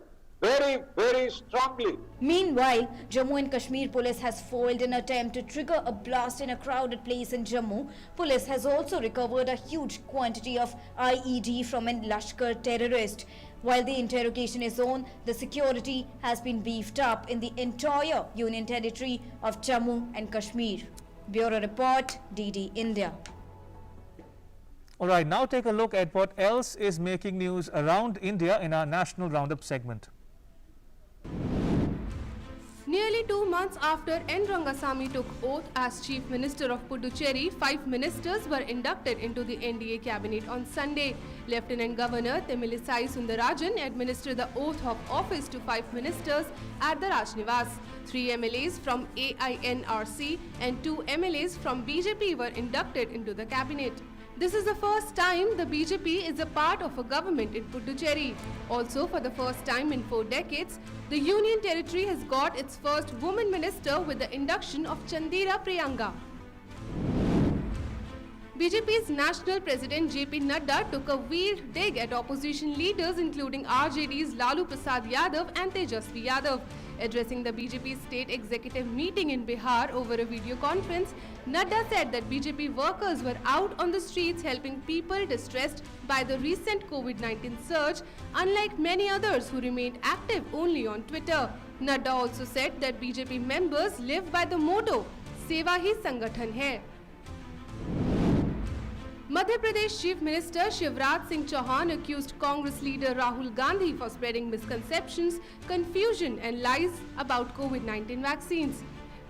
very, very strongly. Meanwhile, Jammu and Kashmir Police has foiled an attempt to trigger a blast in a crowded place in Jammu. Police has also recovered a huge quantity of IED from an Lashkar terrorist. While the interrogation is on, the security has been beefed up in the entire Union Territory of Jammu and Kashmir. Bureau Report, DD India. All right, now take a look at what else is making news around India in our National Roundup segment. Nearly 2 months after N. Rangasamy took oath as Chief Minister of Puducherry, 5 ministers were inducted into the NDA cabinet on Sunday. Lieutenant Governor Tamilisai Sundarajan administered the oath of office to 5 ministers at the Rajnivas. 3 MLAs from AINRC and 2 MLAs from BJP were inducted into the cabinet. This is the first time the BJP is a part of a government in Puducherry. Also, for the first time in 4 decades, the Union Territory has got its first woman minister with the induction of Chandira Priyanka. BJP's National President JP Nadda took a weird dig at opposition leaders including RJD's Lalu Prasad Yadav and Tejasvi Yadav. Addressing the BJP state executive meeting in Bihar over a video conference, Nadda said that BJP workers were out on the streets helping people distressed by the recent COVID-19 surge, unlike many others who remained active only on Twitter. Nadda also said that BJP members live by the motto, Seva hi Sangathan hai. Madhya Pradesh Chief Minister Shivraj Singh Chauhan accused Congress leader Rahul Gandhi for spreading misconceptions, confusion and lies about COVID-19 vaccines.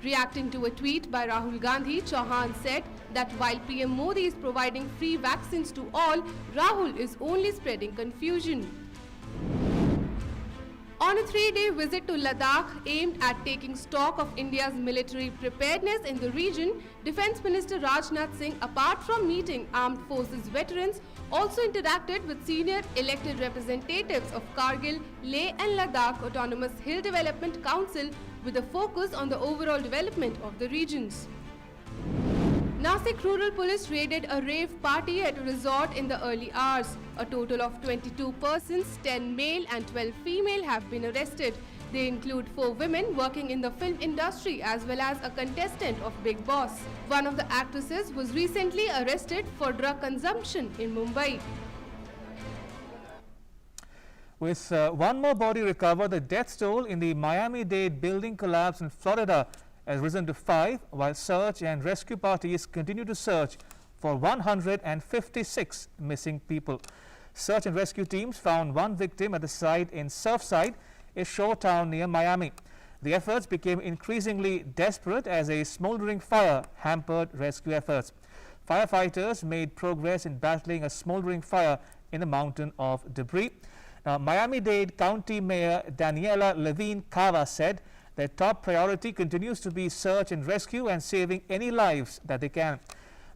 Reacting to a tweet by Rahul Gandhi, Chauhan said that while PM Modi is providing free vaccines to all, Rahul is only spreading confusion. On a 3-day visit to Ladakh aimed at taking stock of India's military preparedness in the region, Defence Minister Rajnath Singh, apart from meeting armed forces veterans, also interacted with senior elected representatives of Kargil, Leh and Ladakh Autonomous Hill Development Council with a focus on the overall development of the regions. Nasik Rural Police raided a rave party at a resort in the early hours. A total of 22 persons, 10 male and 12 female have been arrested. They include 4 women working in the film industry as well as a contestant of Bigg Boss. One of the actresses was recently arrested for drug consumption in Mumbai. With one more body recovered, the death toll in the Miami-Dade building collapse in Florida has risen to 5, while search and rescue parties continue to search for 156 missing people. Search and rescue teams found 1 victim at the site in Surfside, a shore town near Miami. The efforts became increasingly desperate as a smoldering fire hampered rescue efforts. Firefighters made progress in battling a smoldering fire in a mountain of debris. Now, Miami-Dade County Mayor Daniela Levine Cava said their top priority continues to be search and rescue and saving any lives that they can.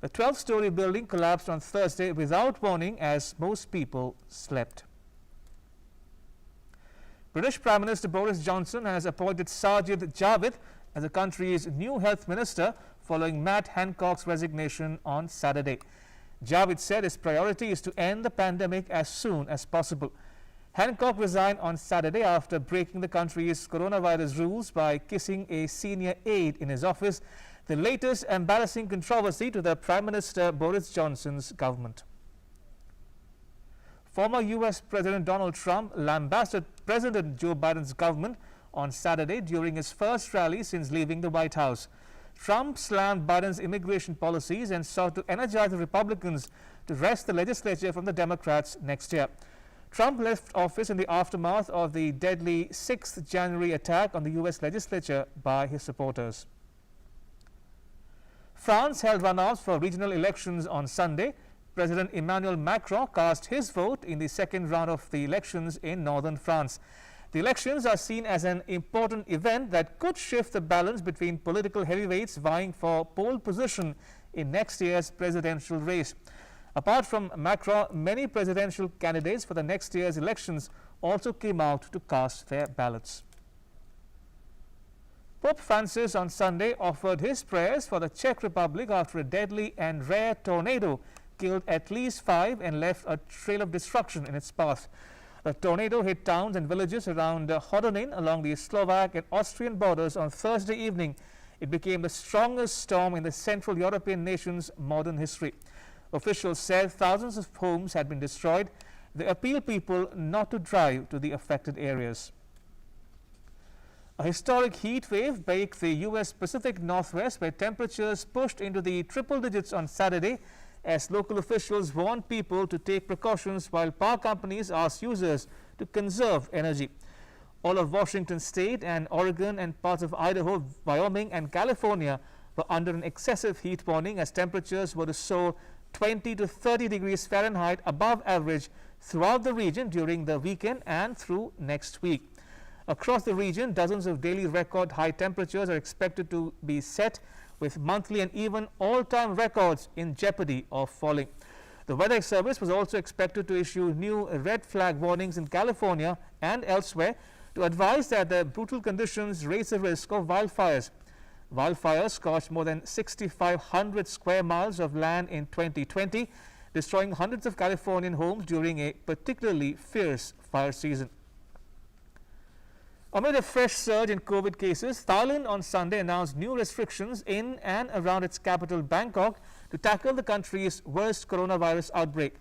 The 12-story building collapsed on Thursday without warning as most people slept. British Prime Minister Boris Johnson has appointed Sajid Javid as the country's new health minister following Matt Hancock's resignation on Saturday. Javid said his priority is to end the pandemic as soon as possible. Hancock resigned on Saturday after breaking the country's coronavirus rules by kissing a senior aide in his office, the latest embarrassing controversy to the Prime Minister Boris Johnson's government. Former U.S. President Donald Trump lambasted President Joe Biden's government on Saturday during his first rally since leaving the White House. Trump slammed Biden's immigration policies and sought to energize the Republicans to wrest the legislature from the Democrats next year. Trump left office in the aftermath of the deadly 6th January attack on the U.S. legislature by his supporters. France held runoffs for regional elections on Sunday. President Emmanuel Macron cast his vote in the second round of the elections in northern France. The elections are seen as an important event that could shift the balance between political heavyweights vying for pole position in next year's presidential race. Apart from Macron, many presidential candidates for the next year's elections also came out to cast their ballots. Pope Francis on Sunday offered his prayers for the Czech Republic after a deadly and rare tornado killed at least 5 and left a trail of destruction in its path. The tornado hit towns and villages around Hodonín along the Slovak and Austrian borders on Thursday evening. It became the strongest storm in the Central European nation's modern history. Officials said thousands of homes had been destroyed. They appealed people not to drive to the affected areas. A historic heat wave baked the U.S. Pacific Northwest, where temperatures pushed into the triple digits on Saturday, as local officials warned people to take precautions while power companies asked users to conserve energy. All of Washington State and Oregon and parts of Idaho, Wyoming and California were under an excessive heat warning as temperatures were to soar 20 to 30 degrees Fahrenheit above average throughout the region during the weekend and through next week. Across the region, dozens of daily record high temperatures are expected to be set, with monthly and even all-time records in jeopardy of falling. The Weather Service was also expected to issue new red flag warnings in California and elsewhere to advise that the brutal conditions raise the risk of wildfires. Wildfires scorched more than 6,500 square miles of land in 2020, destroying hundreds of Californian homes during a particularly fierce fire season. Amid a fresh surge in COVID cases, Thailand on Sunday announced new restrictions in and around its capital Bangkok to tackle the country's worst coronavirus outbreak.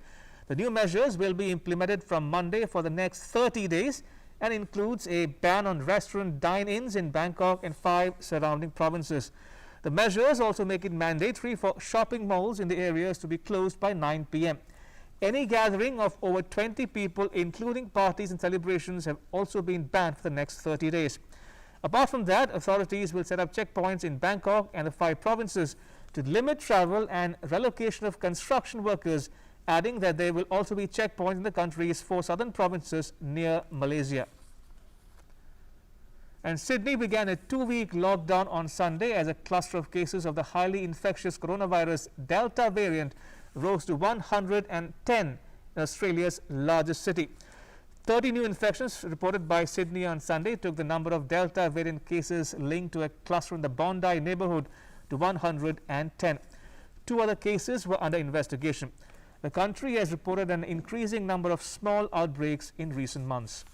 The new measures will be implemented from Monday for the next 30 days and includes a ban on restaurant dine-ins in Bangkok and 5 surrounding provinces. The measures also make it mandatory for shopping malls in the areas to be closed by 9 p.m. Any gathering of over 20 people, including parties and celebrations, have also been banned for the next 30 days. Apart from that, authorities will set up checkpoints in Bangkok and the 5 provinces to limit travel and relocation of construction workers, adding that there will also be checkpoints in the country's 4 southern provinces near Malaysia. And Sydney began a 2-week lockdown on Sunday as a cluster of cases of the highly infectious coronavirus Delta variant rose to 110 in Australia's largest city. 30 new infections reported by Sydney on Sunday took the number of Delta variant cases linked to a cluster in the Bondi neighbourhood to 110. 2 other cases were under investigation. The country has reported an increasing number of small outbreaks in recent months.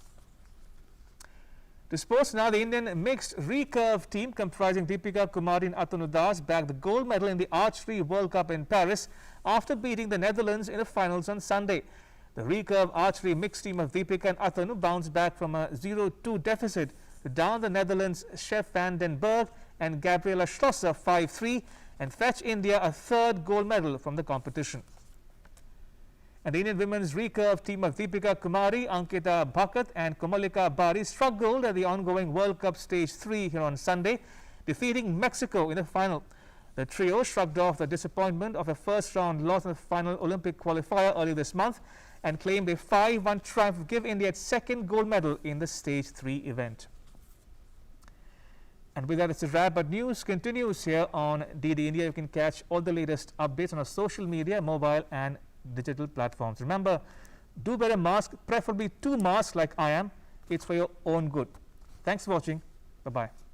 To sports now, the Indian mixed recurve team comprising Deepika Kumari and Atanu Das bagged the gold medal in the Archery World Cup in Paris after beating the Netherlands in the finals on Sunday. The recurve archery mixed team of Deepika and Atanu bounced back from a 0-2 deficit to down the Netherlands' Chef van den Berg and Gabriela Schlosser 5-3 and fetch India a 3rd gold medal from the competition. And the Indian women's recurve team of Deepika Kumari, Ankita Bhakat and Komalika Bari struck gold at the ongoing World Cup Stage 3 here on Sunday, defeating Mexico in the final. The trio shrugged off the disappointment of a first-round loss in the final Olympic qualifier earlier this month and claimed a 5-1 triumph to give India its 2nd gold medal in the Stage 3 event. And with that, it's a wrap, but news continues here on DD India. You can catch all the latest updates on our social media, mobile and digital platforms. Remember, do wear a mask, preferably 2 masks like I am. It's for your own good. Thanks for watching. Bye-bye.